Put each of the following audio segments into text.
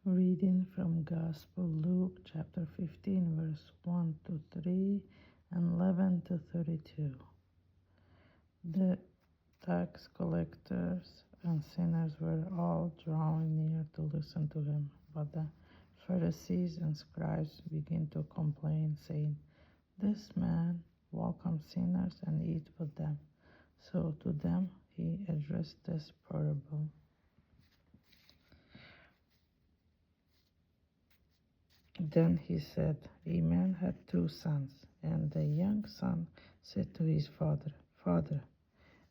Reading from Gospel Luke chapter 15 verse 1 to 3 and 11 to 32. The tax collectors and sinners were all drawing near to listen to him, but the Pharisees and scribes began to complain, saying, "This man welcomes sinners and eats with them." So to them he addressed this parable. Then he said, "A man had 2 sons, and the young son said to his father, 'Father,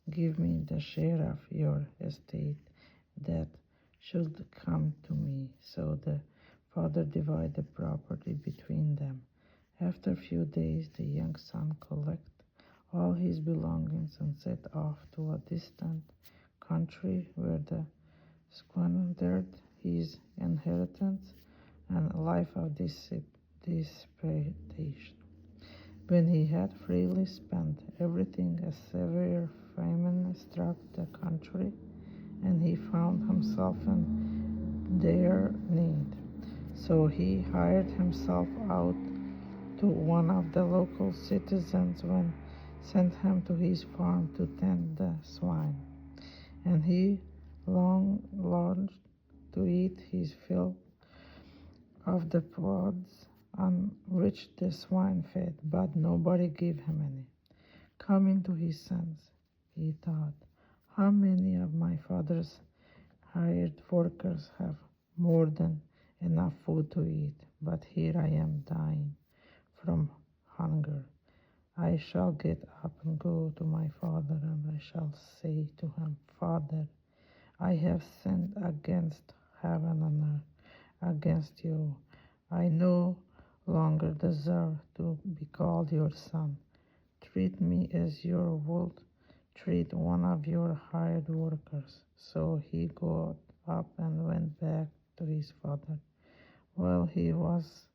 give me the share of your estate that should come to me.' So the father divided the property between them. After a few days, the young son collected all his belongings and set off to a distant country where he squandered his inheritance and a life of dissipation. When he had freely spent everything, a severe famine struck the country, and he found himself in dire need. So he hired himself out to one of the local citizens and sent him to his farm to tend the swine. And he longed to eat his fill of the pods on which the swine fed, but nobody gave him any. Coming to his sons, he thought, "How many of my father's hired workers have more than enough food to eat, but here I am dying from hunger. I shall get up and go to my father, and I shall say to him, 'Father, I have sinned against heaven and earth, against you. I no longer deserve to be called your son. Treat me as you would treat one of your hired workers.' So he got up and went back to his father. While he was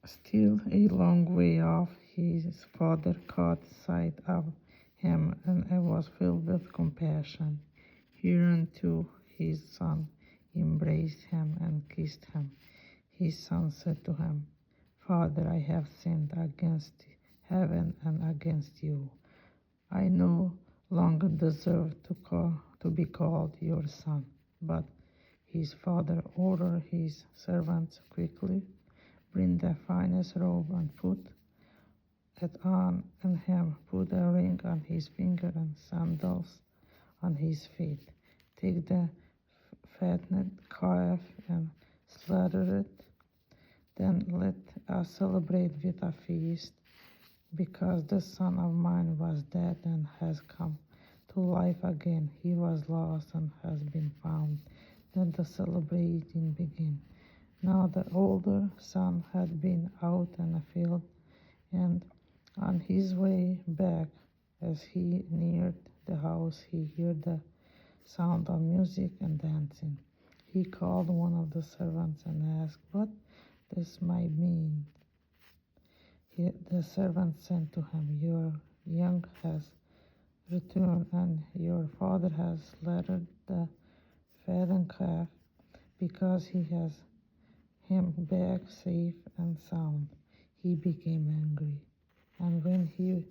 still a long way off, his father caught sight of him and was filled with compassion. He ran to his son, embraced him, and kissed him. His son said to him, 'Father, I have sinned against heaven and against you. I no longer deserve to be called your son.' But his father ordered his servants, 'Quickly bring the finest robe and put it on him. Put a ring on his finger and sandals on his feet. Take the fattened calf and slaughter it. Then let us celebrate with a feast, because the son of mine was dead and has come to life again. He was lost and has been found.' Then the celebration began. Now the older son had been out in the field, and on his way back, as he neared the house, he heard the sound of music and dancing. He called one of the servants and asked what this might mean. The servant said to him, 'Your young has returned, and your father has slaughtered the fattened calf, because he has him back safe and sound.' He became angry, and when he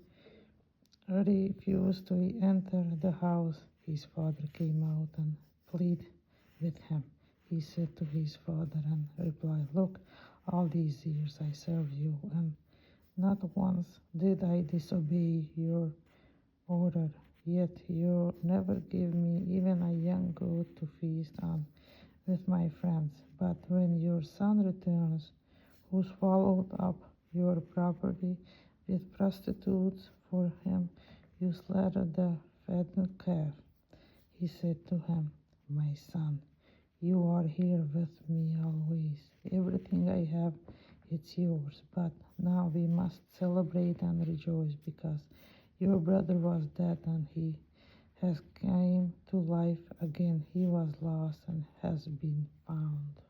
refused to enter the house, his father came out and pleaded with him. He said to his father and replied, 'Look, all these years I served you, and not once did I disobey your order, yet you never gave me even a young goat to feast on with my friends. But when your son returns, who swallowed up your property with prostitutes, for him you slaughtered the fattened calf.' He said to him, 'My son, you are here with me always. Everything I have, it's yours. But now we must celebrate and rejoice, because your brother was dead and he has came to life again. He was lost and has been found.'"